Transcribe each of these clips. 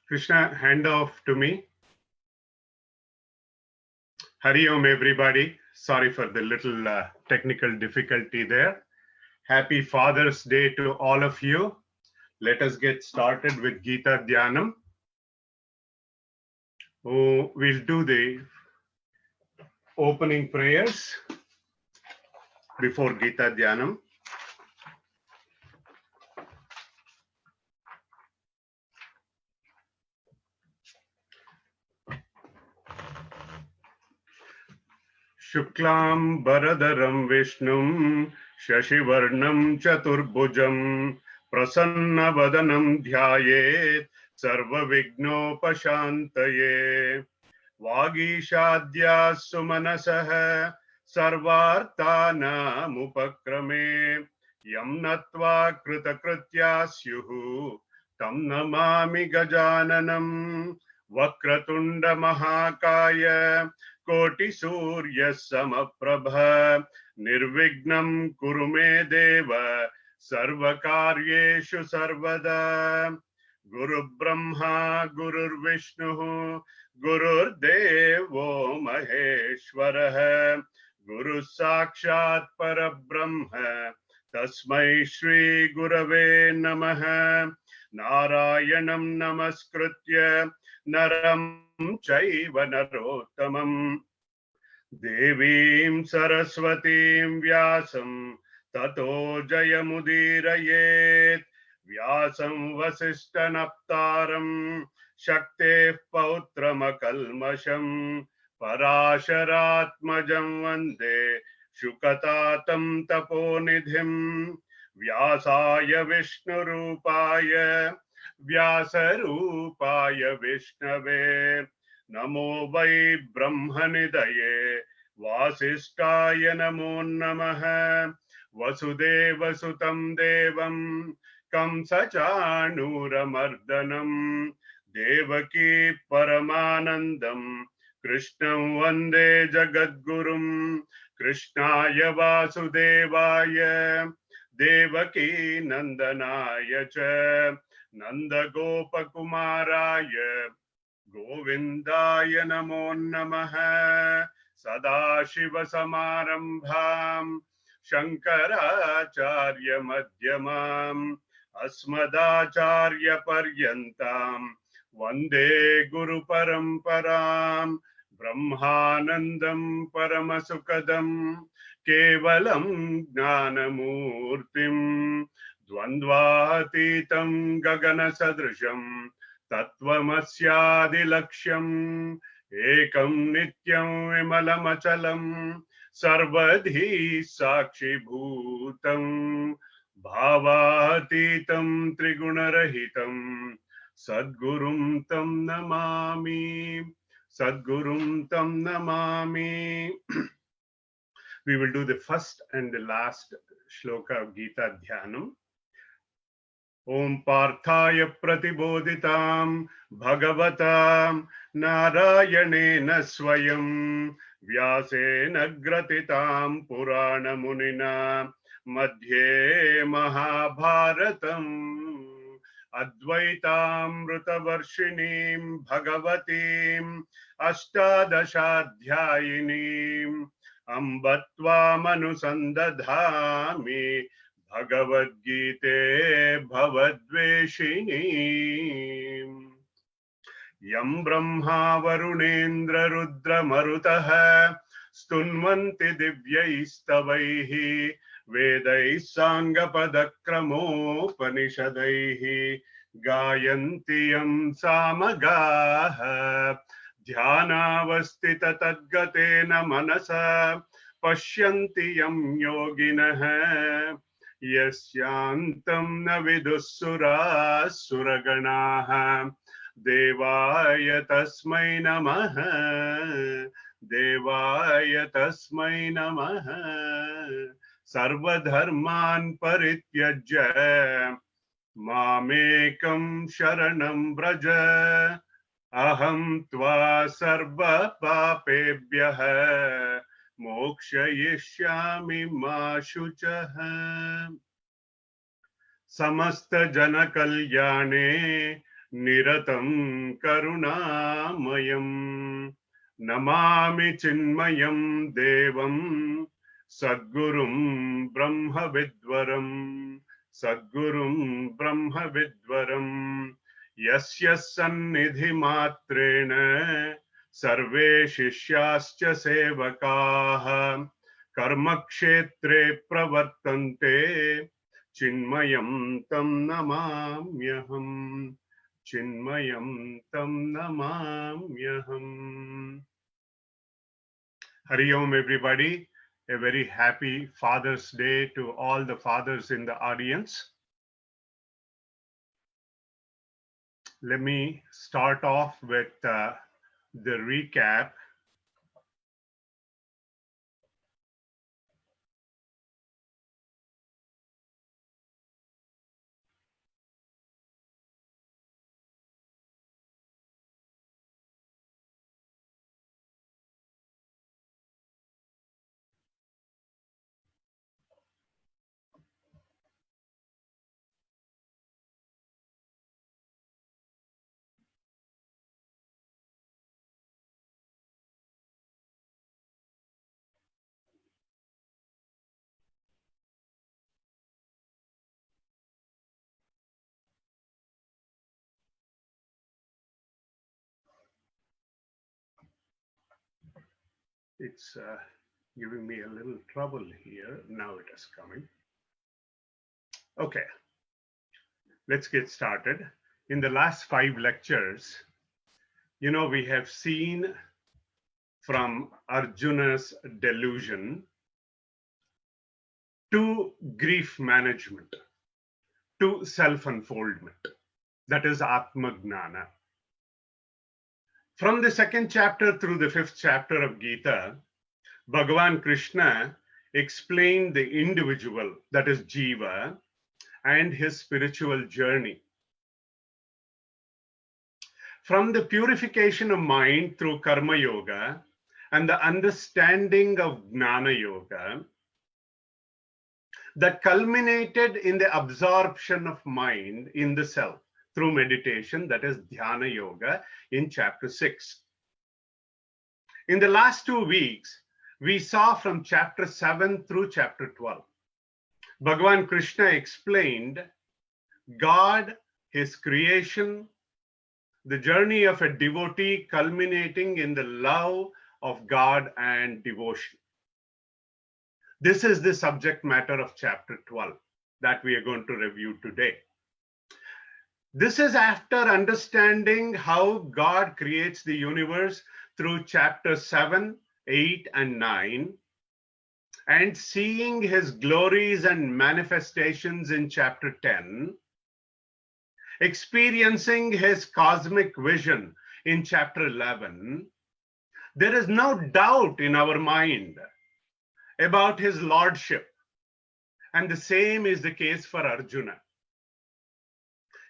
Krishna, hand off to me. Hari Om, everybody. Sorry for the little technical difficulty there. Happy Father's Day to all of you. Let us get started with Gita Dhyanam. We'll do the opening prayers before Gita Dhyanam. Shuklam Baradaram Vishnum Shashivarnam Chaturbhujam Prasanna Vadanam Dhyayet Sarva Vignopashantaye Vagishadya Sumanasah Sarvartana Mupakrame Yam Natva Kritakritya Syuhu Tam Namami Gajananam Vakratunda Mahakaya Koti Surya Samaprabha Nirvignam Kurume Deva Sarvakaryeshu Sarvada Guru Brahma Guru Vishnu Gurur Devo Maheshwarah Guru Sakshat Parabrahma Tasmai Shri Gurave Namaha Narayanam Namaskritya Naram Chaiva Narottamam Devim Saraswatim Vyasam Tato Jayamudirayet Vyasam Vasishtanaptaram Shakte Pautramakalmasham Parasharatmajam Vande Shukatatam Taponidhim Vyasaya Vishnurupaya Vyasarupaya Vishnave Namo Vai Brahmanidaye Vasishtaya Namo Namaha Vasudeva Sutam Devam Kamsachanuramardanam Devaki Paramanandam Krishnam Vande Jagadgurum Krishnaya Vasudevaya Devaki Nandanaya Cha Nanda Gopakumaraya Govindaya Namo Namaha Sadashiva Samarambham Shankaracharya Madhyamam Asmadacharya Paryantam Vande Guru Paramparam Brahmanandam Paramasukadam Kevalam Jnanamurtim Dvandvatitam Gagana Sadrisham Tattvamasyadilaksham Ekam Nityam Vimalamachalam Sarvadhi Sakshi Bhutam Bhavatitam Trigunarahitam Sadgurum Tam Namami Sadgurum Tam Namami. We will do the first and the last shloka of Gita Dhyanam. Om Parthaya Pratibodhitam Bhagavatam Narayanena Swayam Vyasena Gratitam Purana Munina Madhye Mahabharatam Advaitam Rutavarshinim Bhagavatim Ashtadashadhyayinim Ambatva Manusandadhami Bhagavat Gita Bhavadveshini Yam Brahma Varunendra Rudra Marutaha Stunvanti Divyaistavaihi Vedai Sangapadakramopanisadaihi Gayantiyam Samagaha Dhyanavastita Tadgatena Manasa Pashyantiyam Yoginaha Yasyantam Navidussura Suraganaha Devaya Tasmai Namaha Devaya Tasmai Namaha Sarvadharman Parityajya Mamekam Sharanam Braja Aham Tva Sarva Papebhyaha Mokshayishyami Ma Shuchaha Samasta Jana Kalyane Niratam Karunamayam Namami Chinmayam Devam Sadgurum Brahma Vidvaram Sadgurum Brahma Vidvaram Yasya Sannidhi Matrena Sarve Shishyascha Sevakaha Karmakshetre Pravartante Chinmayam Tam Namamyaham Chinmayam Tam Namamyaham. Hari Om, everybody. A very happy Father's Day to all the fathers in the audience. Let me start off with the recap. It's giving me a little trouble here. Now it is coming. Okay, let's get started. In the last 5 lectures, we have seen from Arjuna's delusion to grief management, to self-unfoldment, that is Atma-gnana. From the 2nd chapter through the 5th chapter of Gita, Bhagavan Krishna explained the individual, that is Jiva, and his spiritual journey. From the purification of mind through Karma Yoga and the understanding of Gnana Yoga, that culminated in the absorption of mind in the self through meditation, that is Dhyana Yoga, in chapter 6. In the last 2 weeks, we saw from chapter 7 through chapter 12. Bhagavan Krishna explained God, his creation, the journey of a devotee culminating in the love of God and devotion. This is the subject matter of chapter 12 that we are going to review today. This is after understanding how God creates the universe through chapter 7, 8, and 9, and seeing his glories and manifestations in chapter 10, experiencing his cosmic vision in chapter 11, there is no doubt in our mind about his lordship. And the same is the case for Arjuna.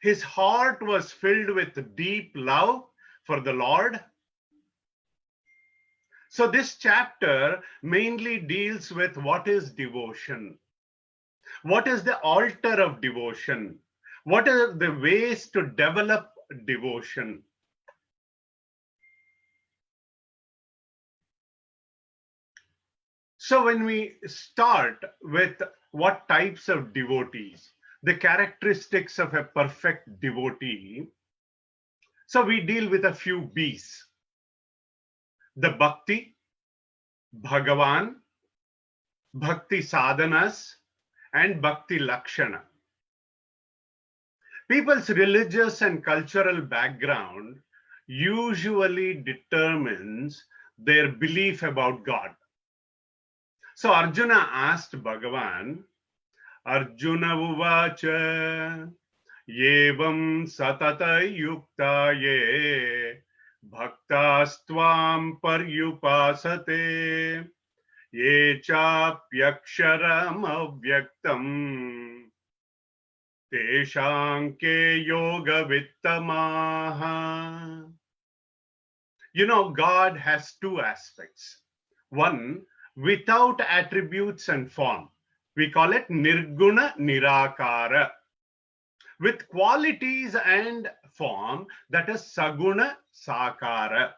His heart was filled with deep love for the Lord. So this chapter mainly deals with what is devotion. What is the altar of devotion? What are the ways to develop devotion? So when we start with what types of devotees, the characteristics of a perfect devotee, so we deal with a few B's. The Bhakti, Bhagavan, Bhakti sadhanas, and Bhakti lakshana. People's religious and cultural background usually determines their belief about God. So Arjuna asked Bhagavan, Arjuna uvacha yevam satata yukta ye bhaktastvam paryupasate ye chapyaksharam avyaktam teshanke yoga vittamaha. God has 2 aspects. One, without attributes and form. We call it nirguna nirakara. with qualities and form, that is Saguna Sakara.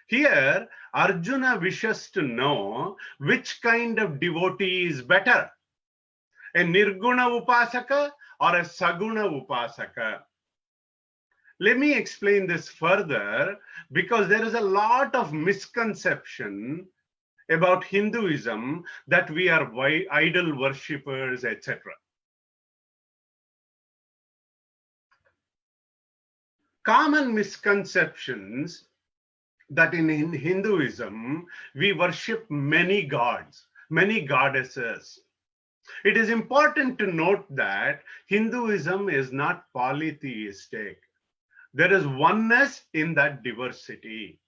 Here, Arjuna wishes to know which kind of devotee is better, a Nirguna Upasaka or a Saguna Upasaka. Let me explain this further, because there is a lot of misconception about Hinduism that we are idol worshippers, etc. Common misconceptions that in Hinduism we worship many gods, many goddesses. It is important to note that Hinduism is not polytheistic. There is oneness in that diversity.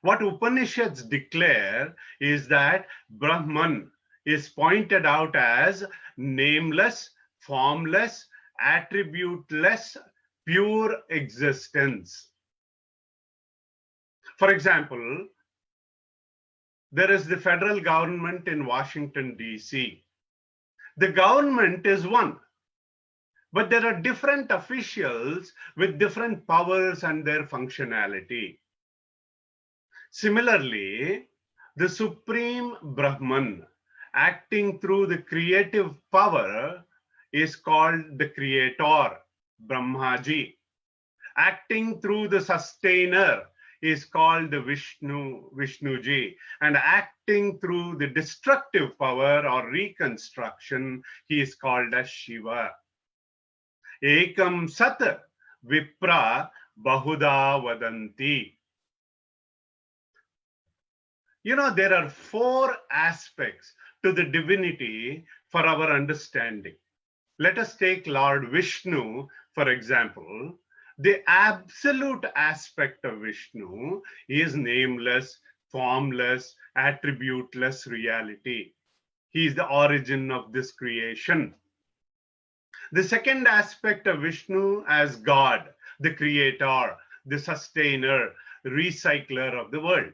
What Upanishads declare is that Brahman is pointed out as nameless, formless, attributeless, pure existence. For example, there is the federal government in Washington, D.C. The government is one, but there are different officials with different powers and their functionality. Similarly, the Supreme Brahman, acting through the creative power, is called the Creator, Brahmaji. Acting through the Sustainer is called the Vishnuji. And acting through the destructive power or reconstruction, he is called as Shiva. Ekam Sat Vipra Bahuda Vadanti. You know, there are 4 aspects to the divinity for our understanding. Let us take Lord Vishnu, for example. The absolute aspect of Vishnu is nameless, formless, attributeless reality. He is the origin of this creation. The second aspect of Vishnu as God, the creator, the sustainer, recycler of the world.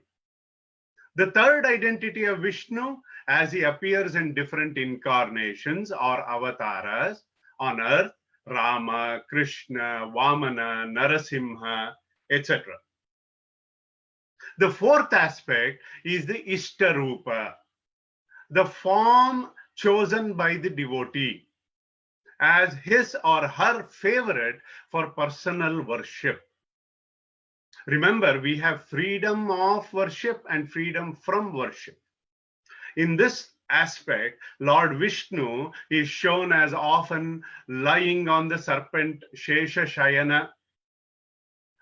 The third identity of Vishnu, as he appears in different incarnations or avatars on earth, Rama, Krishna, Vamana, Narasimha, etc. The fourth aspect is the Ishtarupa, the form chosen by the devotee as his or her favorite for personal worship. Remember, we have freedom of worship and freedom from worship. In this aspect, Lord Vishnu is shown as often lying on the serpent Shesha Shayana,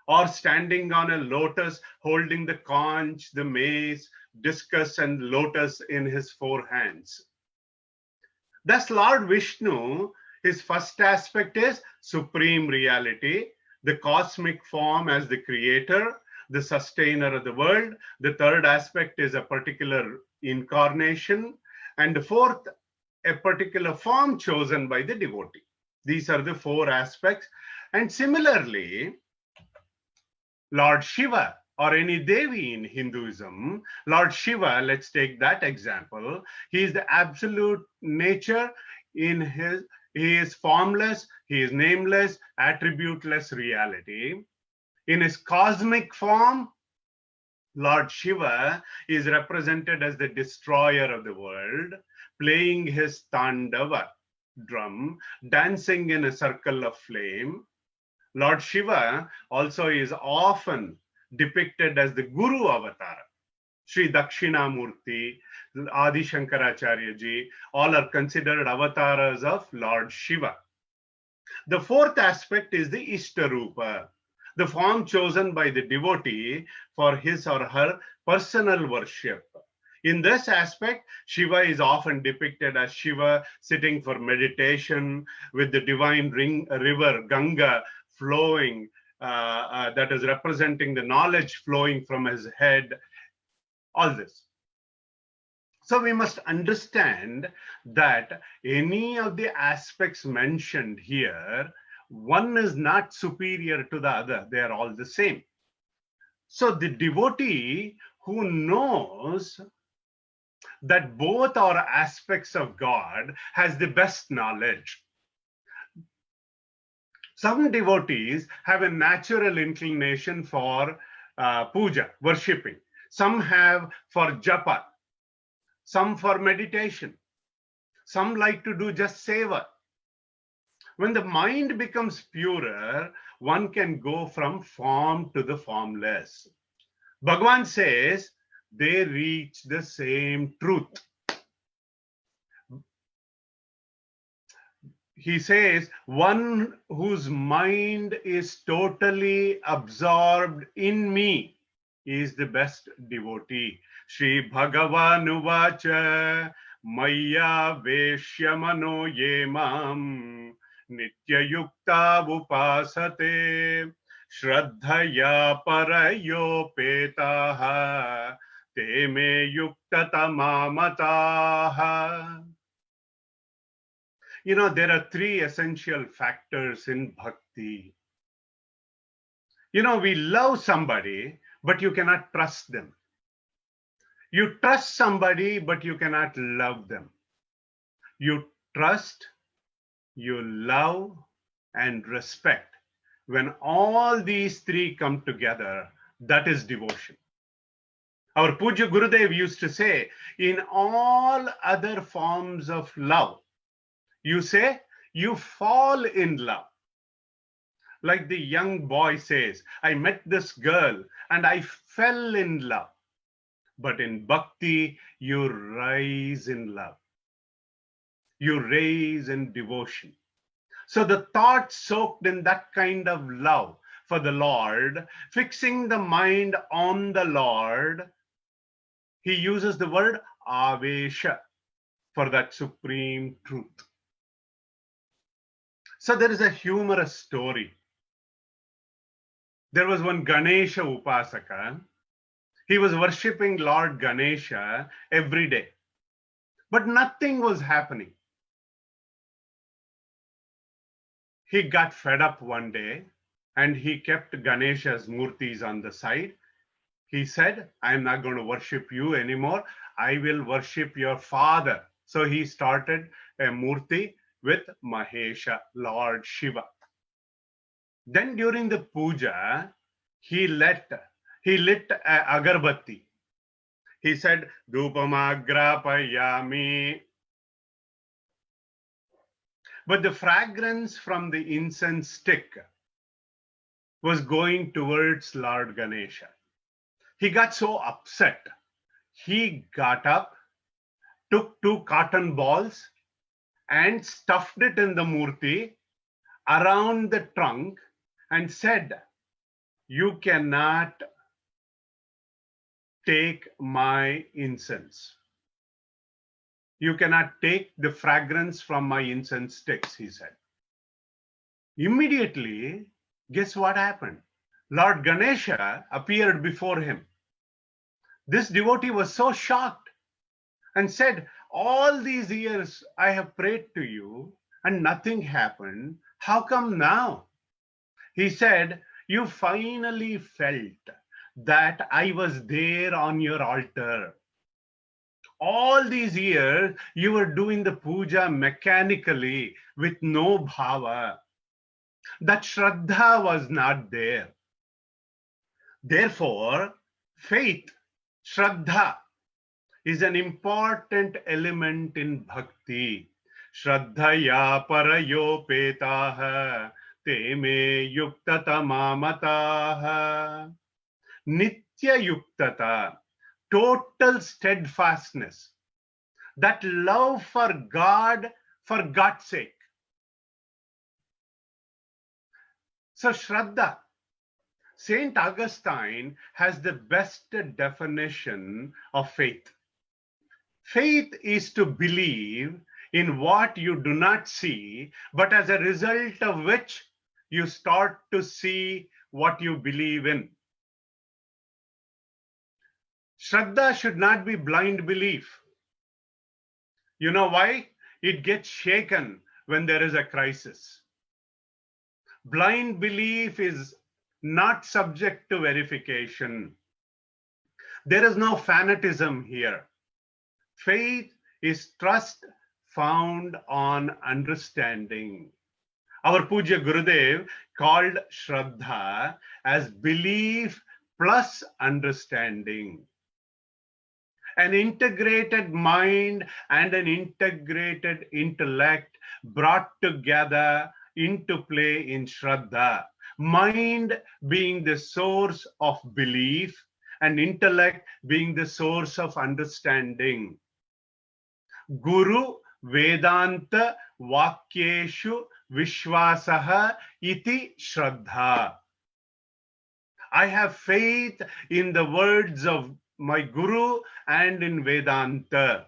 or standing on a lotus holding the conch, the mace, discus, and lotus in his 4 hands. Thus, Lord Vishnu, his first aspect is supreme reality, the cosmic form as the creator, the sustainer of the world. The third aspect is a particular incarnation. And the fourth, a particular form chosen by the devotee. These are the 4 aspects. And similarly, Lord Shiva or any Devi in Hinduism, Lord Shiva, let's take that example. He is the absolute nature in his. He is formless, he is nameless, attributeless reality. In his cosmic form, Lord Shiva is represented as the destroyer of the world, playing his tandava drum, dancing in a circle of flame. Lord Shiva also is often depicted as the Guru avatar. Sri Dakshinamurti, Adi Shankaracharya ji, all are considered avatars of Lord Shiva. The fourth aspect is the Ishtarupa, the form chosen by the devotee for his or her personal worship. In this aspect, Shiva is often depicted as Shiva sitting for meditation with the divine river Ganga flowing, that is representing the knowledge flowing from his head. All this. So we must understand that any of the aspects mentioned here, one is not superior to the other. They are all the same. So the devotee who knows that both are aspects of God has the best knowledge. Some devotees have a natural inclination for puja, worshipping. Some have for japa, some for meditation. Some like to do just seva. When the mind becomes purer, one can go from form to the formless. Bhagavan says they reach the same truth. He says, one whose mind is totally absorbed in me is the best devotee. Shri Bhagavan Uvacha Maya Veshyamano Yemam Nitya Yukta Upasate Shraddhaya Parayopetaha Te Me Yukta Tamamataha. You know, there are three essential factors in bhakti. You know, we love somebody, but you cannot trust them. You trust somebody, but you cannot love them. You trust, you love, and respect. When all these three come together, that is devotion. Our Puja Gurudev used to say, in all other forms of love, you say, you fall in love. Like the young boy says, I met this girl and I fell in love. But in bhakti, you rise in love. You raise in devotion. So the thought soaked in that kind of love for the Lord, fixing the mind on the Lord, he uses the word avesha for that supreme truth. So there is a humorous story. There was one Ganesha Upasaka. He was worshipping Lord Ganesha every day, but nothing was happening. He got fed up one day and he kept Ganesha's murtis on the side. He said, I'm not going to worship you anymore. I will worship your father. So he started a murti with Mahesha, Lord Shiva. Then during the puja, he lit a agarbatti. He said, Dhupamagrapayami. But the fragrance from the incense stick was going towards Lord Ganesha. He got so upset. He got up, took 2 cotton balls, and stuffed it in the murti around the trunk and said, you cannot take my incense. You cannot take the fragrance from my incense sticks, he said. Immediately, guess what happened? Lord Ganesha appeared before him. This devotee was so shocked and said, all these years I have prayed to you and nothing happened. How come now? He said, you finally felt that I was there on your altar. All these years, you were doing the puja mechanically with no bhava. That Shraddha was not there. Therefore, faith, Shraddha, is an important element in bhakti. Shraddhaya parayopetaha te me yuktatamamataha. Nitya yuktata, total steadfastness. That love for God, for God's sake. So Shraddha, Saint Augustine has the best definition of faith. Faith is to believe in what you do not see, but as a result of which you start to see what you believe in. Shraddha should not be blind belief. You know why? It gets shaken when there is a crisis. Blind belief is not subject to verification. There is no fanatism here. Faith is trust found on understanding. Our Puja Gurudev called Shraddha as belief plus understanding. An integrated mind and an integrated intellect brought together into play in Shraddha. Mind being the source of belief and intellect being the source of understanding. Guru Vedanta Vakyeshu Vishwasaha iti Shraddha. I have faith in the words of my Guru and in Vedanta.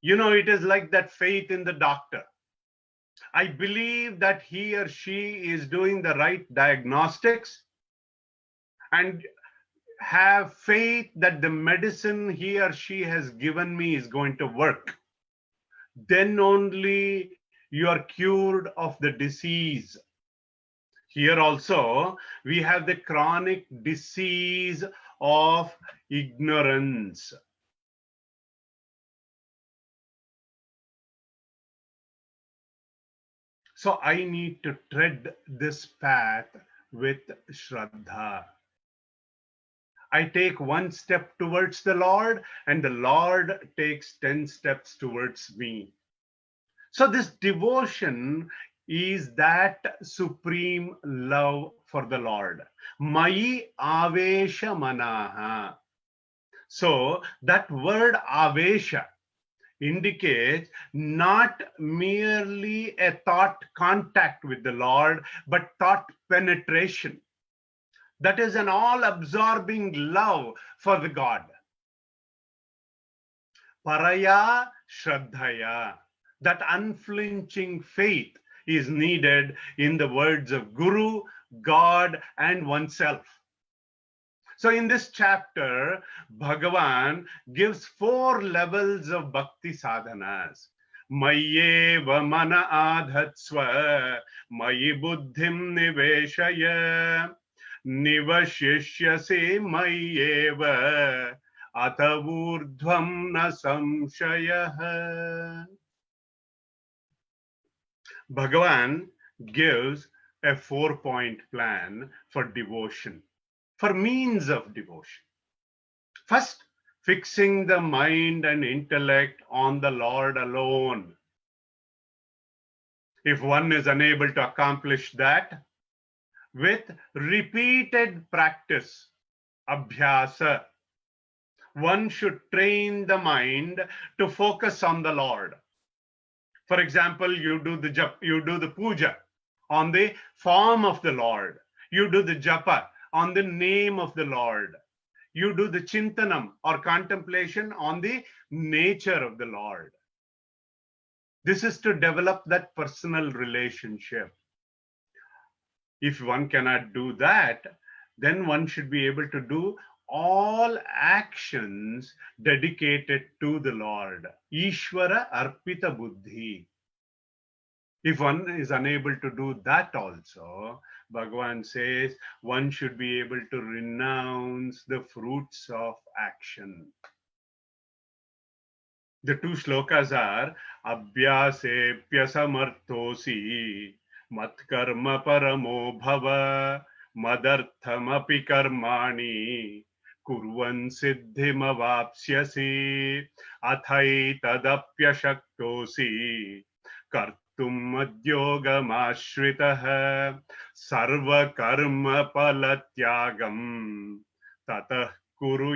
You know, it is like that faith in the doctor. I believe that he or she is doing the right diagnostics and have faith that the medicine he or she has given me is going to work. Then only you are cured of the disease. Here also, we have the chronic disease of ignorance. So I need to tread this path with Shraddha. I take one step towards the Lord, and the Lord takes 10 steps towards me. So this devotion is that supreme love for the Lord. Mai avesha manaha. So that word avesha indicates not merely a thought contact with the Lord, but thought penetration. That is an all-absorbing love for the God. Paraya Shraddhaya. That unflinching faith is needed in the words of Guru, God, and oneself. So in this chapter, Bhagavan gives 4 levels of bhakti sadhanas. Mayyeva mana adhatsva, mayi buddhim niveshaya, nivashishyase mayyeva, atavurdhvam na samshayah. Bhagavan gives a 4-point plan for devotion, for means of devotion. First, fixing the mind and intellect on the Lord alone. If one is unable to accomplish that, with repeated practice, abhyasa, one should train the mind to focus on the Lord. For example, you do the puja on the form of the Lord. You do the japa on the name of the Lord. You do the chintanam or contemplation on the nature of the Lord. This is to develop that personal relationship. If one cannot do that, then one should be able to do all actions dedicated to the Lord. Ishvara arpita buddhi. If one is unable to do that also, Bhagavan says one should be able to renounce the fruits of action. The 2 shlokas are Abhyasepya samarthosi matkarma paramo bhava madarthamapi karmani kurvan siddhimavapsyasi athai tadapya shaktosi kartum madyogamashritah sarva karma palatyagam tatah kuru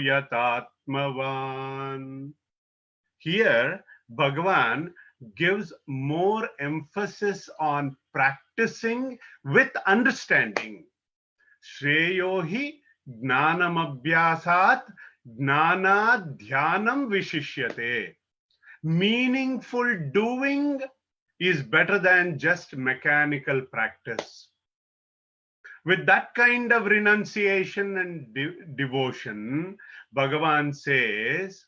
yatatmavan. Here, Bhagavan gives more emphasis on practicing with understanding. Shreyohi gnanamabhyasat gnana dhyanam vishishyate. Meaningful doing is better than just mechanical practice. With that kind of renunciation and devotion, Bhagavan says,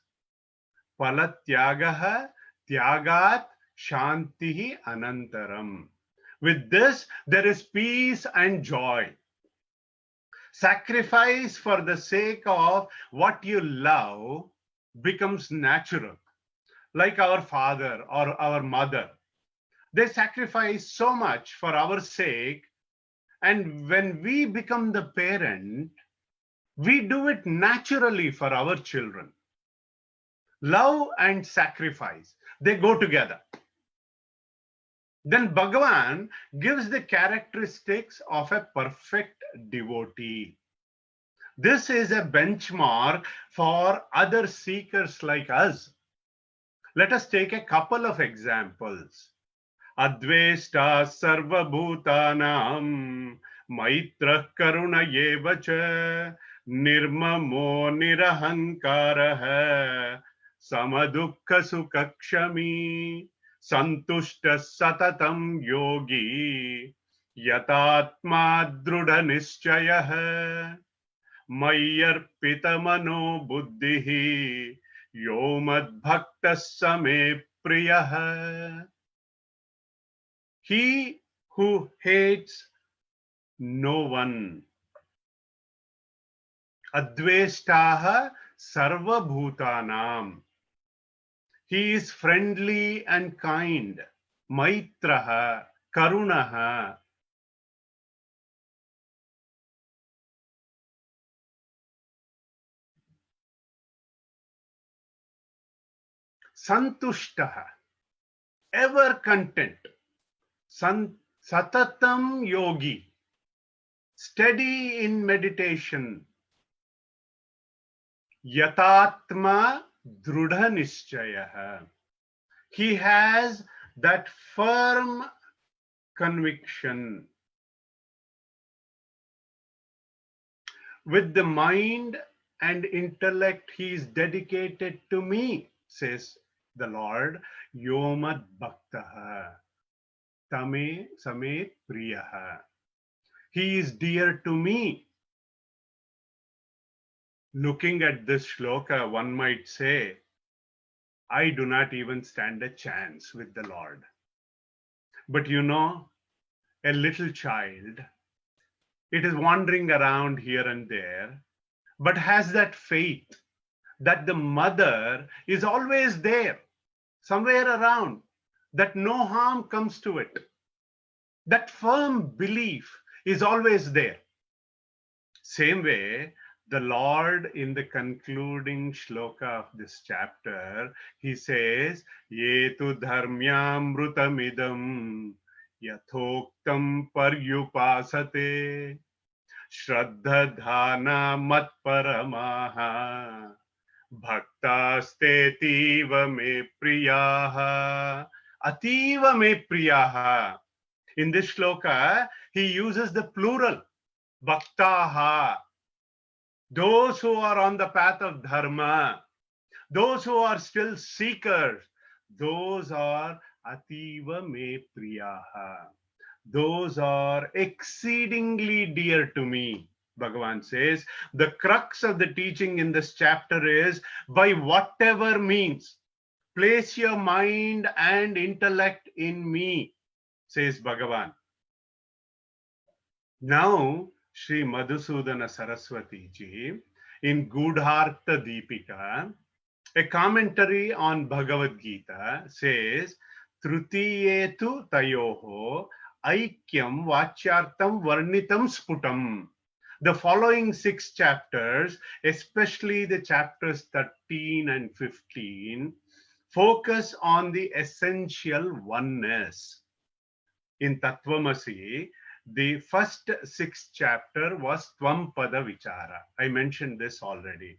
Palatyagaha tyagat shantihi anantaram. With this, there is peace and joy. Sacrifice for the sake of what you love becomes natural, like our father or our mother. They sacrifice so much for our sake. And when we become the parent, we do it naturally for our children. Love and sacrifice, they go together. Then Bhagavan gives the characteristics of a perfect devotee. This is a benchmark for other seekers like us. Let us take a couple of examples. Adveshta sarva bhutanam maitrah karuna yevacha nirmamo nirahankarah samadukha sukakshami santushta satatam yogi yatatma drudha nischayah mayyarpita buddhihi yo madbhaktas same priyah. He who hates no one. Adveshtaha sarva bhutanam. He is friendly and kind. Maitraha, karunaha. Santushtaha, ever content. Satatam yogi, steady in meditation. Yatatma drudha nischayah. He has that firm conviction. With the mind and intellect, he is dedicated to me, says the Lord. Yomad bhaktaha tame same priyaha. He is dear to me. Looking at this shloka, one might say, I do not even stand a chance with the Lord. But you know, a little child, it is wandering around here and there, but has that faith that the mother is always there, somewhere around, that no harm comes to it. That firm belief is always there. Same way, the Lord, in the concluding shloka of this chapter, he says, Yetu dharmyamrutamidam yathoktam paryupasate shraddha dhana matparamaha bhaktastetiva me priyaha ativa me priyaha. In this shloka, he uses the plural, bhaktaha. Those who are on the path of dharma, those who are still seekers, those are ativa me priyaha. Those are exceedingly dear to me. Bhagavan says, the crux of the teaching in this chapter is, by whatever means, place your mind and intellect in me, says Bhagavan. Now, Sri Madhusudana Saraswati ji, in Gudhartha Deepika, a commentary on Bhagavad Gita, says, Trutiyetu tayoho aikyam vachyartam varnitam sputam. The following 6 chapters, especially the chapters 13 and 15, focus on the essential oneness. In Tattvamasi, the first 6th chapter was Tvampada Vichara. I mentioned this already.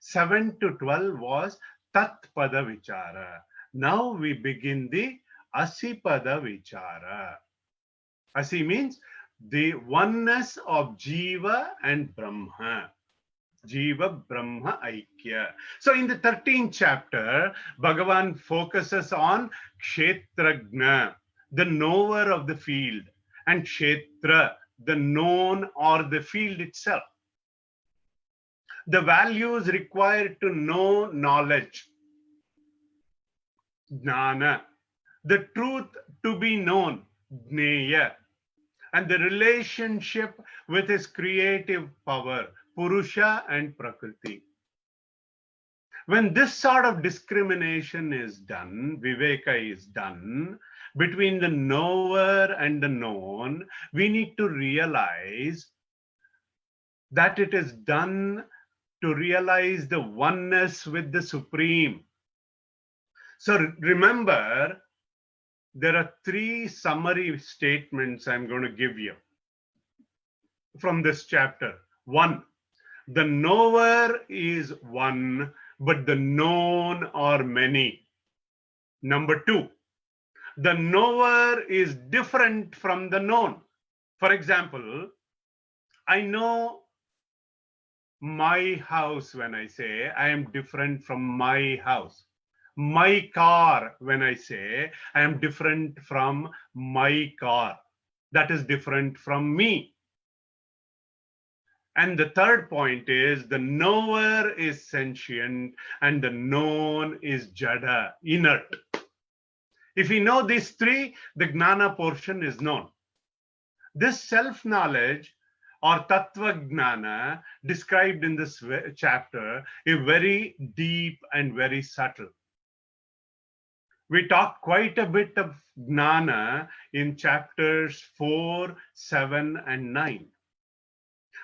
7 to 12 was Tatpada Vichara. Now we begin the Asipada Vichara. Asi means the oneness of Jiva and Brahma. Jiva Brahma Aikya. So in the 13th chapter, Bhagavan focuses on Kshetragna, the knower of the field, and Kshetra, the known or the field itself. The values required to know knowledge. Jnana. The truth to be known. Jneya. And the relationship with his creative power. Purusha and Prakriti. When this sort of discrimination is done, Viveka is done, between the knower and the known, we need to realize that it is done to realize the oneness with the Supreme. So remember, there are three summary statements I'm going to give you from this chapter. One, the knower is one, but the known are many. Number two, the knower is different from the known. For example, I know my house when I say I am different from my house. My car when I say I am different from my car. That is different from me. And the third point is the knower is sentient and the known is jada, inert. If we know these three, the gnana portion is known. This self-knowledge or tattva gnana described in this chapter is very deep and very subtle. We talked quite a bit of gnana in chapters 4, 7, and 9.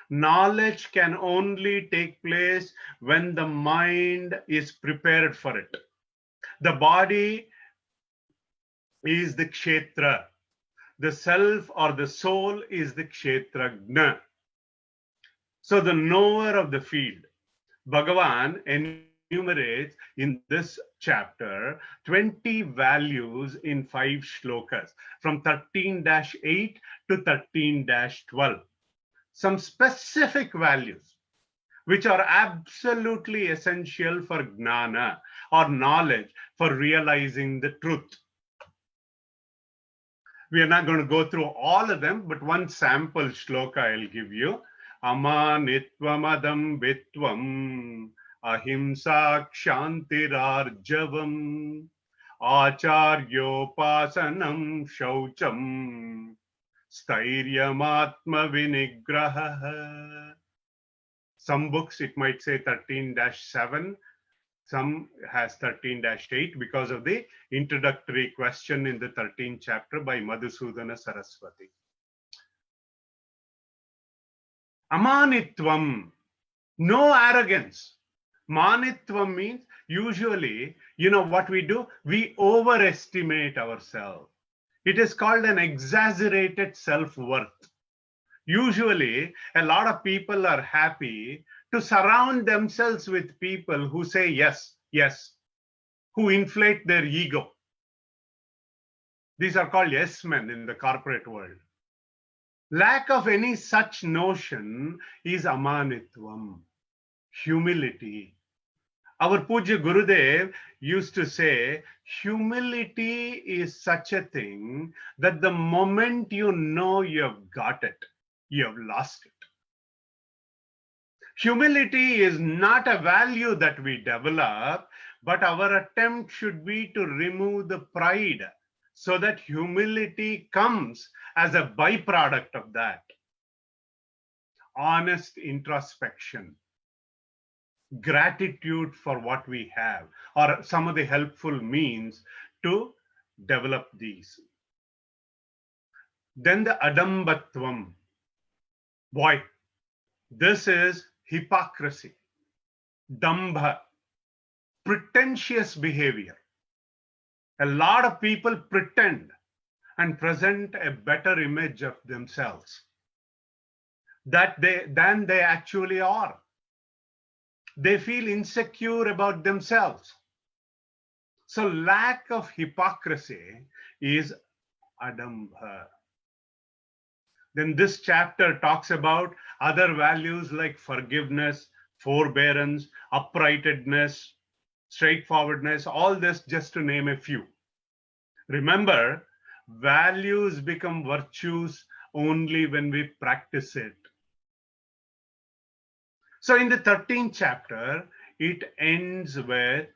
Knowledge can only take place when the mind is prepared for it. The body is the kshetra. The self or the soul is the kshetragna. So the knower of the field. Bhagavan enumerates in this chapter 20 values in 5 shlokas from 13-8 to 13-12. Some specific values which are absolutely essential for gnana or knowledge for realizing the truth. We are not going to go through all of them, but one sample shloka I'll give you. Amanitvam adambitvam ahimsa kshantirarjavam acharyopasanam shaucham sthairyamatma vinigraha. Some books it might say 13-7. Some has 13-8 because of the introductory question in the 13th chapter by Madhusudana Saraswati. Amanitvam, no arrogance. Manitvam means usually, what we do? We overestimate ourselves. It is called an exaggerated self-worth. Usually, a lot of people are happy to surround themselves with people who say yes, yes, who inflate their ego. These are called yes men in the corporate world. Lack of any such notion is amanitvam, humility. Our Puja Gurudev used to say, humility is such a thing that the moment you know you have got it, you have lost it. Humility is not a value that we develop, but our attempt should be to remove the pride so that humility comes as a byproduct of that. Honest introspection, gratitude for what we have, or some of the helpful means to develop these. Then the adambatvam. Boy, this is hypocrisy, dambha, pretentious behavior. A lot of people pretend and present a better image of themselves than they actually are. They feel insecure about themselves. So lack of hypocrisy is adambha. Then this chapter talks about other values like forgiveness, forbearance, uprightness, straightforwardness, all this just to name a few. Remember, values become virtues only when we practice it. So in the 13th chapter, it ends with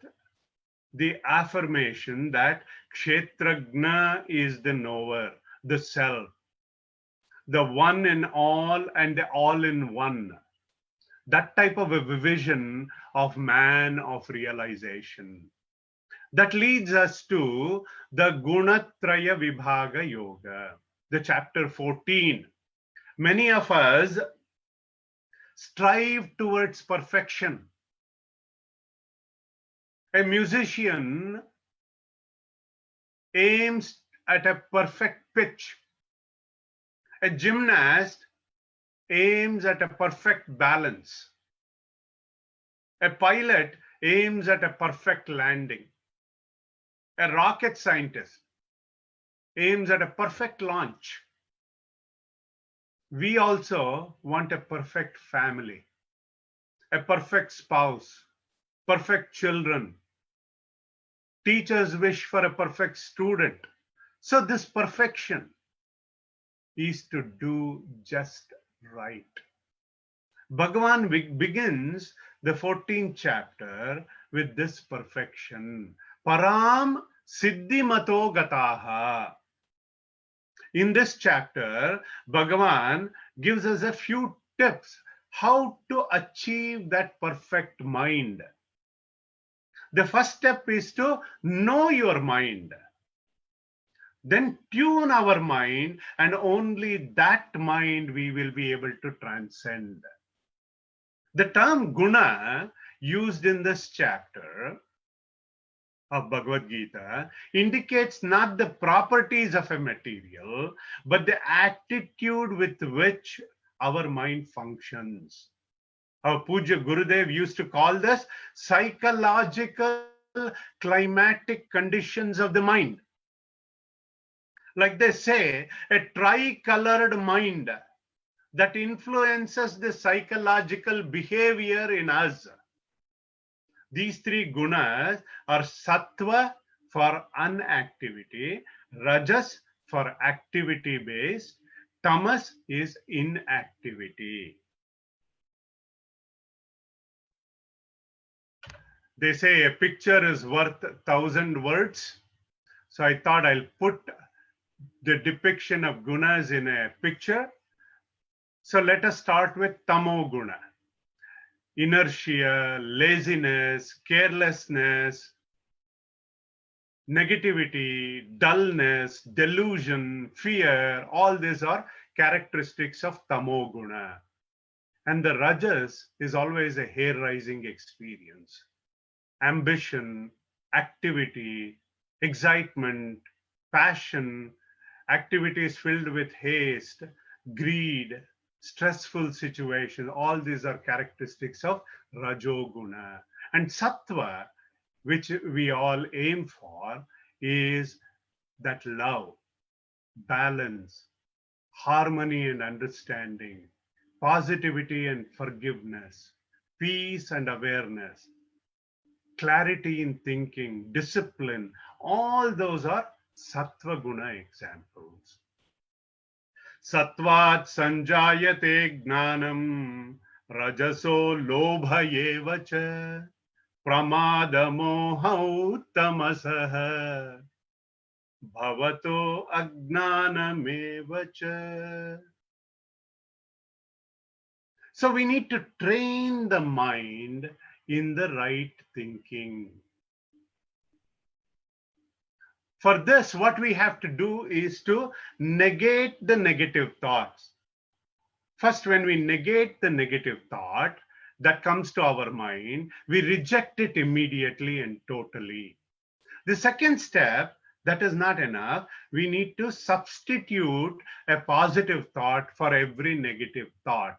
the affirmation that kshetragna is the knower, the self, the one in all and the all in one. That type of a vision of man of realization. That leads us to the Gunatraya Vibhaga Yoga, the chapter 14. Many of us strive towards perfection. A musician aims at a perfect pitch. A gymnast aims at a perfect balance. A pilot aims at a perfect landing. A rocket scientist aims at a perfect launch. We also want a perfect family, a perfect spouse, perfect children. Teachers wish for a perfect student. So this perfection is to do just right. Bhagavan begins the 14th chapter with this perfection. Param siddhimato gataha. In this chapter, Bhagavan gives us a few tips how to achieve that perfect mind. The first step is to know your mind. Then tune our mind, and only that mind we will be able to transcend. The term guna used in this chapter of Bhagavad Gita indicates not the properties of a material, but the attitude with which our mind functions. Our Puja Gurudev used to call this psychological climatic conditions of the mind. Like they say, a tri-colored mind that influences the psychological behavior in us. These three gunas are Sattva for inactivity, Rajas for activity based, Tamas is inactivity. They say a picture is worth 1,000 words. So I thought I'll put the depiction of gunas in a picture. So let us start with Tamo Guna. Inertia, laziness, carelessness, negativity, dullness, delusion, fear, all these are characteristics of Tamo Guna. And the Rajas is always a hair-raising experience. Ambition, activity, excitement, passion, activities filled with haste, greed, stressful situation, all these are characteristics of Rajoguna. And Sattva, which we all aim for, is that love, balance, harmony and understanding, positivity and forgiveness, peace and awareness, clarity in thinking, discipline, all those are Sattva Guna examples. Sattvat sanjayate gnanam, rajaso lobha eva cha, pramada moha tamasah, bhavato agnanameva cha. So we need to train the mind in the right thinking. For this, what we have to do is to negate the negative thoughts. First, when we negate the negative thought that comes to our mind, we reject it immediately and totally. The second step, that is not enough. We need to substitute a positive thought for every negative thought.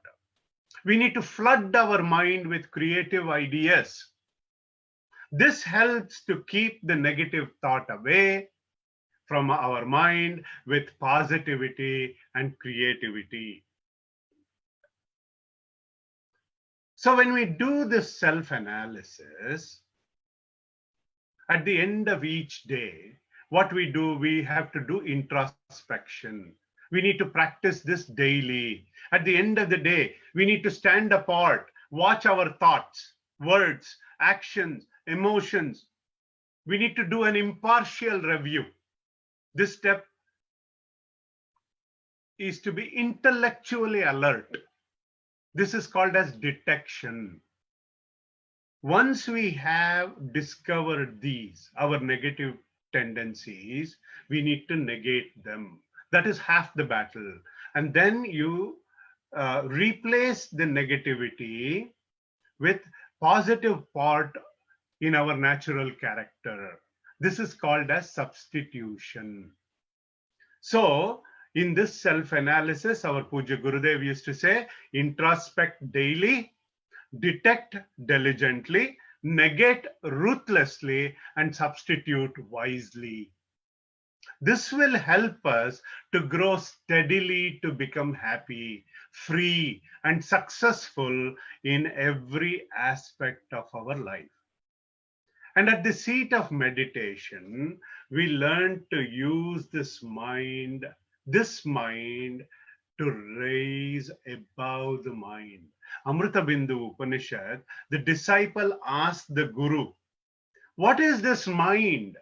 We need to flood our mind with creative ideas. This helps to keep the negative thought away from our mind with positivity and creativity. So when we do this self-analysis, at the end of each day, what we do, we have to do introspection. We need to practice this daily. At the end of the day, we need to stand apart, watch our thoughts, words, actions, emotions. We need to do an impartial review. This step is to be intellectually alert. This is called as detection. Once we have discovered these, our negative tendencies, we need to negate them. That is half the battle. And then you replace the negativity with positive part in our natural character. This is called as substitution. So, in this self-analysis, our Puja Gurudev used to say, introspect daily, detect diligently, negate ruthlessly, and substitute wisely. This will help us to grow steadily to become happy, free, and successful in every aspect of our life. And at the seat of meditation, we learn to use this mind to raise above the mind. Amrita Bindu Upanishad, the disciple asked the Guru, what is this mind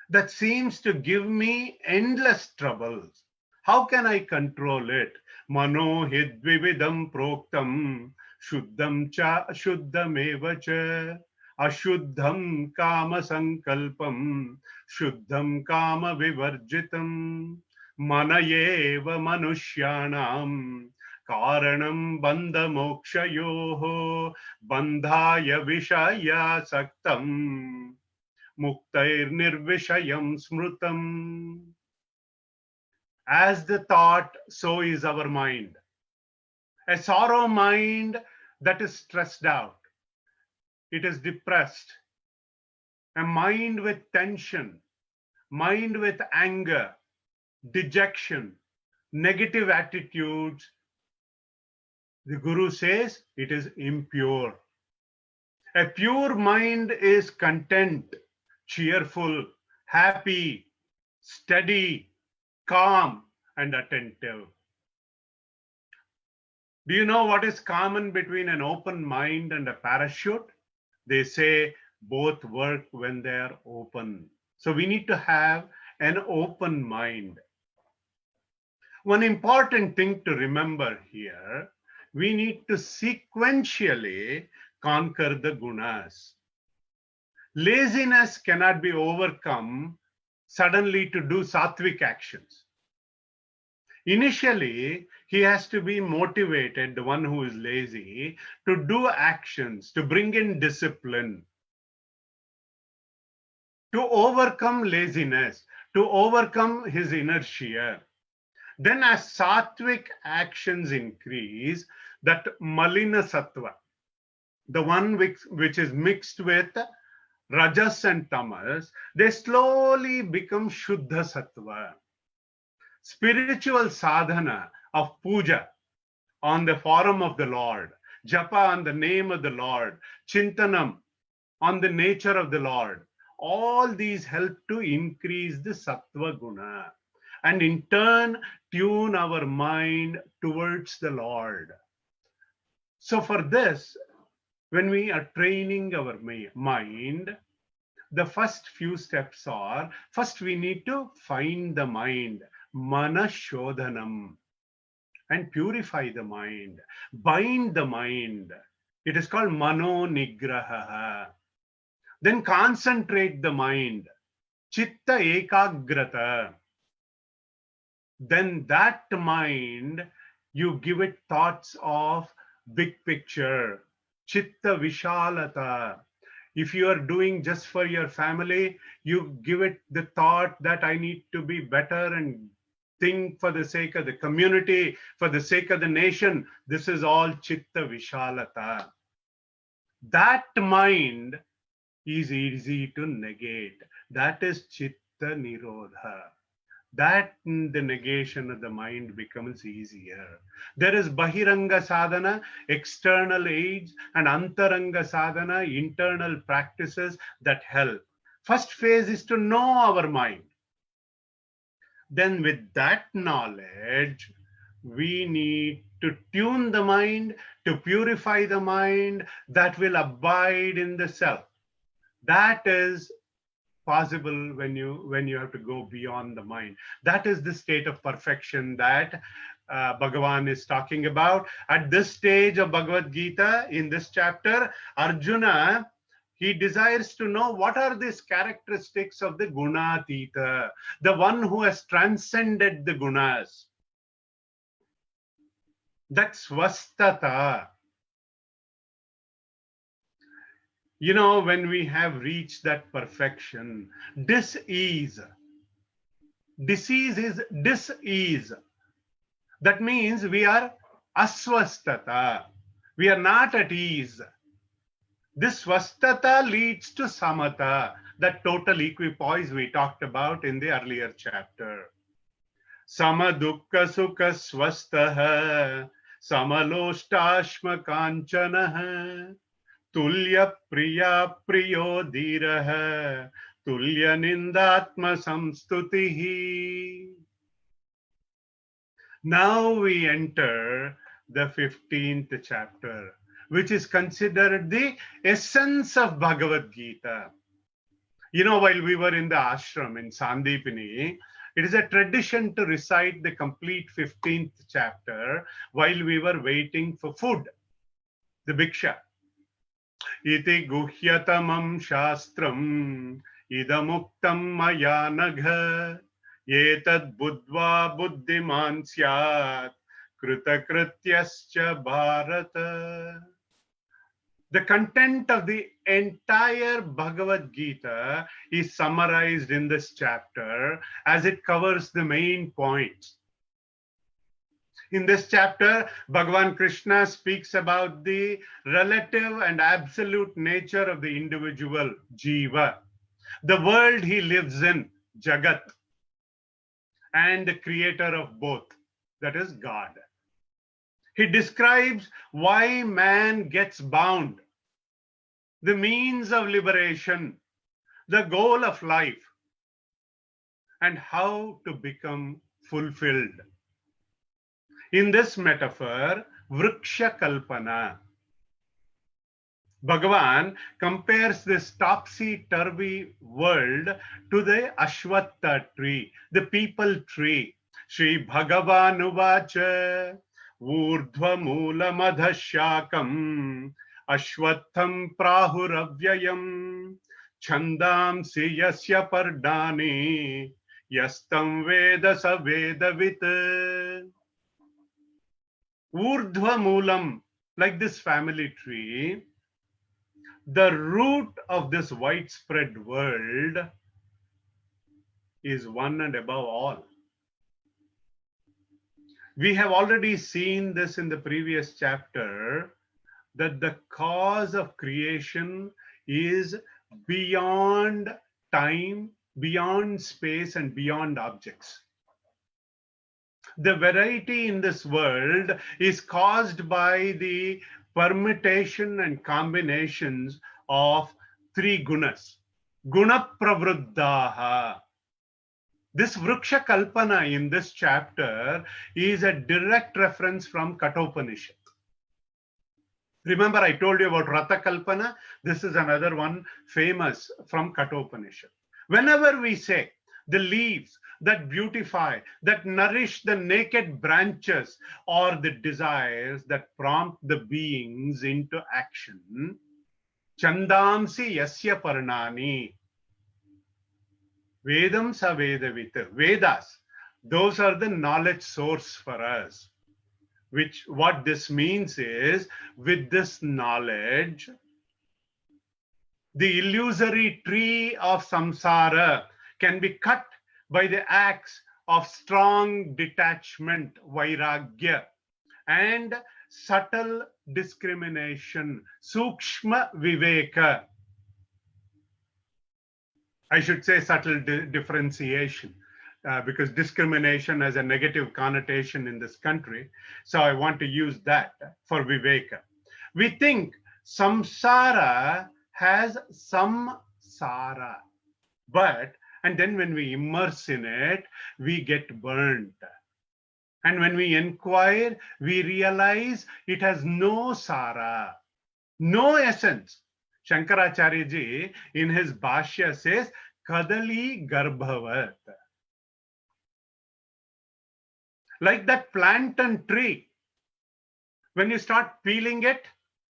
that seems to give me endless troubles? How can I control it? Mano hidvividam proktam, shuddham cha ashuddham eva cha. Ashuddham kama sankalpam, shuddham kama vivarjitam. Manayeva manushyanam, karanam bandha mokshayoho, bandhaya vishaya saktam, muktair nirvishayam smrutam. As the thought, so is our mind. A sorrow mind that is stressed out, it is depressed. A mind with tension, mind with anger, dejection, negative attitudes, the Guru says it is impure. A pure mind is content, cheerful, happy, steady, calm, and attentive. Do you know what is common between an open mind and a parachute? They say both work when they are open. So we need to have an open mind. One important thing to remember here, we need to sequentially conquer the gunas. Laziness cannot be overcome suddenly to do sattvic actions. Initially, he has to be motivated, the one who is lazy, to do actions, to bring in discipline, to overcome laziness, to overcome his inertia. Then as sattvic actions increase, that malina sattva, the one which is mixed with rajas and tamas, they slowly become shuddha sattva. Spiritual sadhana of puja on the forum of the Lord, japa on the name of the Lord, chintanam on the nature of the Lord, all these help to increase the sattva guna and in turn tune our mind towards the Lord. So for this, when we are training our mind, the first few steps are, first we need to find the mind, mana shodhanam, and purify the mind, bind the mind. It is called mano nigraha. Then concentrate the mind, chitta ekagrata. Then that mind, you give it thoughts of big picture, chitta vishalata. If you are doing just for your family, you give it the thought that I need to be better and think for the sake of the community, for the sake of the nation. This is all chitta vishalata. That mind is easy to negate. That is chitta nirodha. That the negation of the mind becomes easier. There is bahiranga sadhana, external aids, and antaranga sadhana, internal practices that help. First phase is to know our mind. Then with that knowledge, we need to tune the mind, to purify the mind that will abide in the self. That is possible when you have to go beyond the mind. That is the state of perfection that Bhagavan is talking about. At this stage of Bhagavad Gita, in this chapter, Arjuna, he desires to know what are these characteristics of the Gunatita, the one who has transcended the Gunas. That's Svastata. You know, when we have reached that perfection, dis-ease. Disease is dis-ease. That means we are asvastata. We are not at ease. This svastata leads to samatha, that total equipoise we talked about in the earlier chapter. Sama dukkha sukha svastaha, samaloštashma kanchanaha, tulya priya priyo dhiraha, tulya nindatma samstutihi. Now we enter the 15th chapter, which is considered the essence of Bhagavad Gita. You know, while we were in the ashram in Sandipini, it is a tradition to recite the complete 15th chapter while we were waiting for food, the bhiksha. Iti guhyatamam shastram idamuktam maya nagha etad buddva buddhiman syat kritakrityascha bharata. The content of the entire Bhagavad Gita is summarized in this chapter as it covers the main points. In this chapter, Bhagavan Krishna speaks about the relative and absolute nature of the individual, Jiva, the world he lives in, Jagat, and the creator of both, that is God. He describes why man gets bound, the means of liberation, the goal of life, and how to become fulfilled. In this metaphor, Vriksha Kalpana, Bhagavan compares this topsy-turvy world to the Ashwatha tree, the people tree. Shri Bhagavan Uvacha Urdhva Mula Madhashakam Ashwatham Prahuravyayam Chandamsi Yasya Pardani Yastam Veda Savedavit. Urdhva Moolam, like this family tree, the root of this widespread world is one and above all. We have already seen this in the previous chapter, that the cause of creation is beyond time, beyond space, and beyond objects. The variety in this world is caused by the permutation and combinations of three gunas. Guna pravruddhaha. This Vriksha Kalpana in this chapter is a direct reference from Kathopanishad. Remember, I told you about Ratha Kalpana? This is another one famous from Kathopanishad. Whenever we say the leaves that beautify, that nourish the naked branches, or the desires that prompt the beings into action, Chandamsi Yasya Parnani, Vedam sa Vedavita, Vedas, those are the knowledge source for us. Which, what this means is, with this knowledge, the illusory tree of samsara can be cut by the axe of strong detachment, vairagya, and subtle discrimination, sukshma viveka. I should say subtle differentiation, because discrimination has a negative connotation in this country. So I want to use that for viveka. We think samsara has samsara, but and then when we immerse in it, we get burned. And when we inquire, we realize it has no sara, no essence. Shankaracharya ji in his Bhashya says, Kadali Garbhavat. Like that plantain tree. When you start peeling it,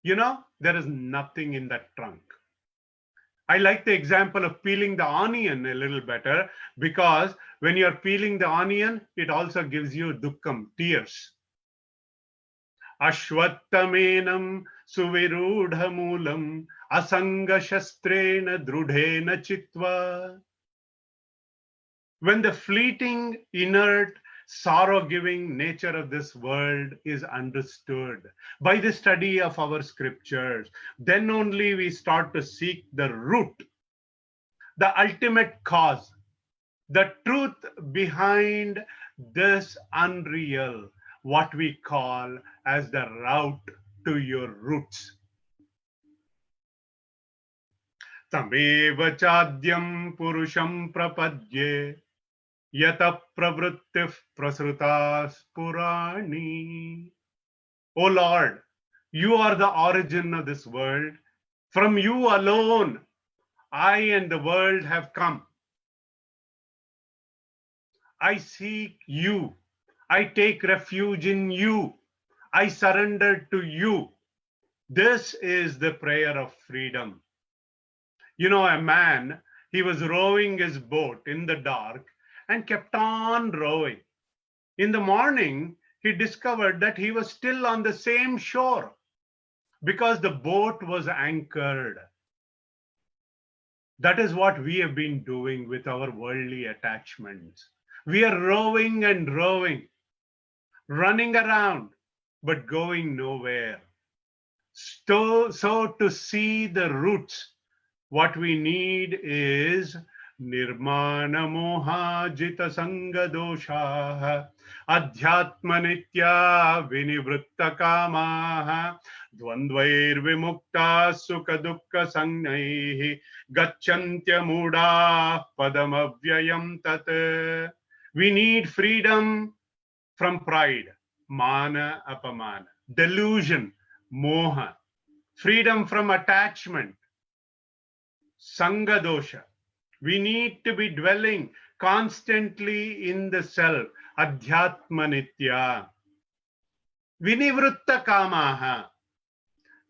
there is nothing in that trunk. I like the example of peeling the onion a little better, because when you're peeling the onion, it also gives you dukkam, tears. Ashwattamenam suvirudhamulam asanga shastrena drudhena chitva. When the fleeting, inert, sorrow-giving nature of this world is understood by the study of our scriptures, then only we start to seek the root, the ultimate cause, the truth behind this unreal, what we call as the route to your roots. Tameva chadyam purusham prapadye yata pravrittif prasrutas purani. O Lord, you are the origin of this world. From you alone, I and the world have come. I seek you. I take refuge in you. I surrender to you. This is the prayer of freedom. A man, he was rowing his boat in the dark and kept on rowing. In the morning, he discovered that he was still on the same shore because the boat was anchored. That is what we have been doing with our worldly attachments. We are rowing and rowing, running around, but going nowhere. So to see the roots, what we need is nirmana moha jita sanga dosha adhyatma nitya vinivritta kamaha dvandvair vimukta sukha dukkha sangnaihi gacchantya muda padamavyayam tat. We need freedom from pride, mana apamana, delusion, moha, freedom from attachment, sanga dosha. We need to be dwelling constantly in the self, adhyatma nitya. Vinivritta kamaha,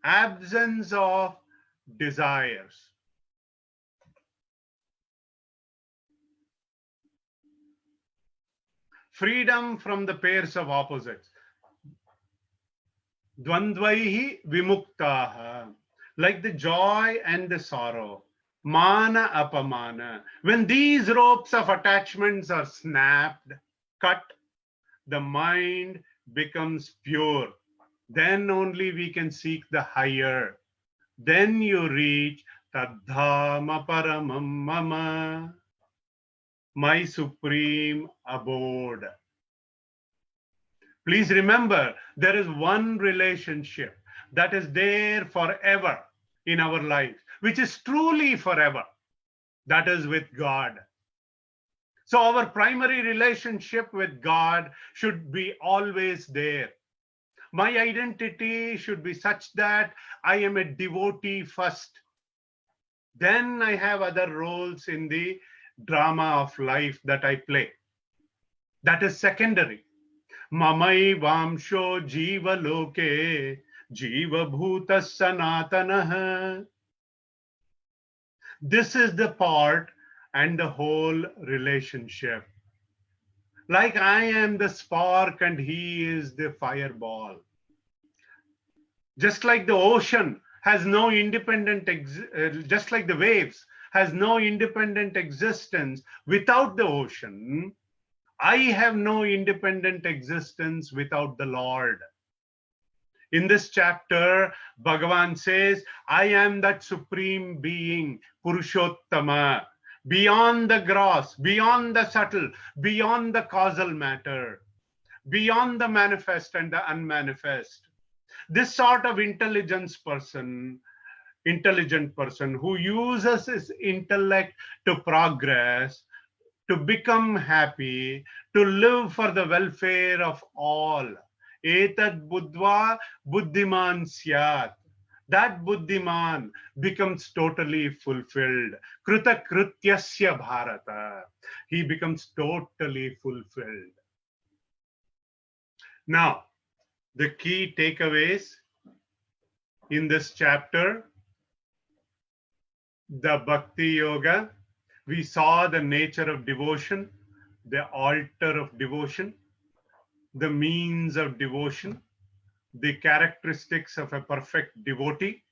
absence of desires. Freedom from the pairs of opposites. Dvandvaihi vimuktaha, like the joy and the sorrow. Mana apamana. When these ropes of attachments are snapped, cut, the mind becomes pure. Then only we can seek the higher. Then you reach Tadhama Paramam Mama, my supreme abode. Please remember, there is one relationship that is there forever in our lives, which is truly forever. That is with God. So our primary relationship with God should be always there. My identity should be such that I am a devotee first. Then I have other roles in the drama of life that I play. That is secondary. Mamai vamsho jiva loke jiva bhuta sanatanaha. This is the part and the whole relationship. Like I am the spark and he is the fireball. Just like the ocean has no independent, just like the waves has no independent existence without the ocean, I have no independent existence without the Lord. In this chapter, Bhagavan says, I am that supreme being, Purushottama, beyond the gross, beyond the subtle, beyond the causal matter, beyond the manifest and the unmanifest. This sort of intelligent person who uses his intellect to progress, to become happy, to live for the welfare of all. Etad buddhva buddhiman syat. That buddhiman becomes totally fulfilled. Kruta krityasya bharata. He becomes totally fulfilled. Now, the key takeaways in this chapter, the Bhakti Yoga, we saw the nature of devotion, the altar of devotion, the means of devotion, the characteristics of a perfect devotee.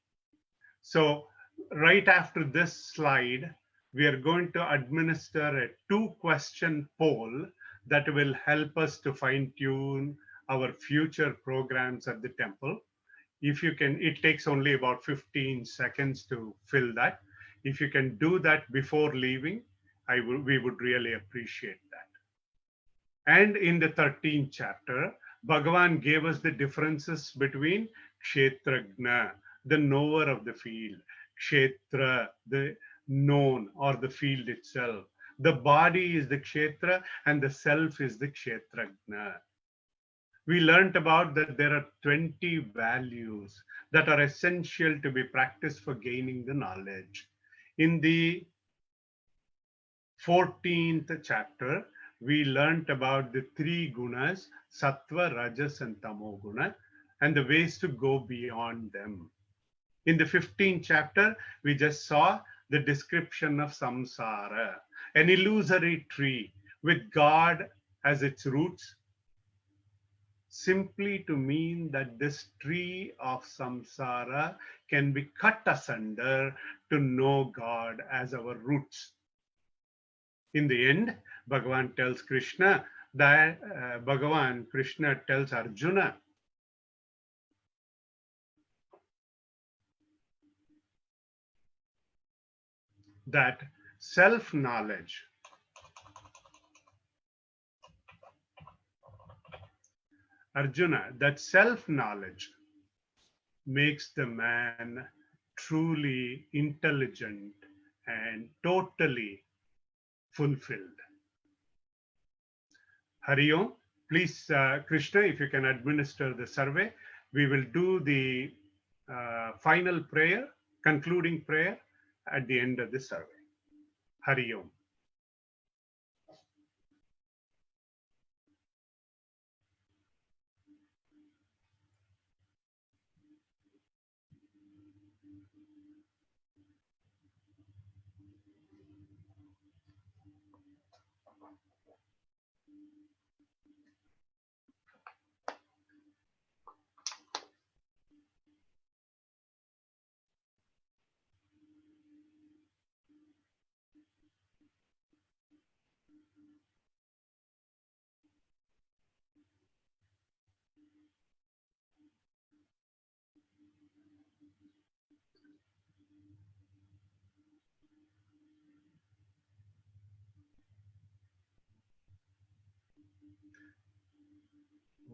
So, right after this slide, we are going to administer a 2-question poll that will help us to fine tune our future programs at the temple. If you can, it takes only about 15 seconds to fill that. If you can do that before leaving, we would really appreciate that. And in the 13th chapter, Bhagavan gave us the differences between Kshetragna, the knower of the field, Kshetra, the known or the field itself. The body is the Kshetra and the self is the Kshetragna. We learnt about that there are 20 values that are essential to be practiced for gaining the knowledge. In the 14th chapter, we learnt about the 3 gunas, Sattva, Rajas, and Tamoguna, and the ways to go beyond them. In the 15th chapter, we just saw the description of samsara, an illusory tree with God as its roots, simply to mean that this tree of samsara can be cut asunder to know God as our roots. In the end, Bhagavan tells Krishna that Krishna tells Arjuna that self-knowledge, that self-knowledge makes the man truly intelligent and totally fulfilled. Hari Om. Please, Krishna, if you can administer the survey, we will do the final prayer, concluding prayer at the end of the survey. Hari Om.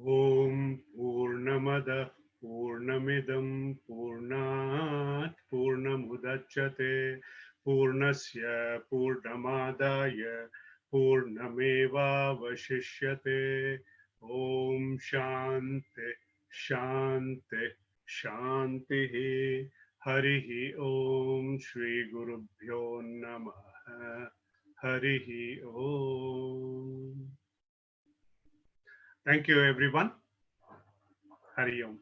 Om Purnamada Purnamidam Purnat Purnamudachyate Purnasya Purnamadaya Purnameva Vashishyate. Om Shanti Shanti Shanti. Harihi Om. Shri Gurubhyo Namaha. Harihi Om. Thank you, everyone. Hari Om.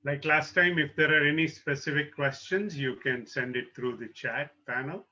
Like last time, if there are any specific questions, you can send it through the chat panel.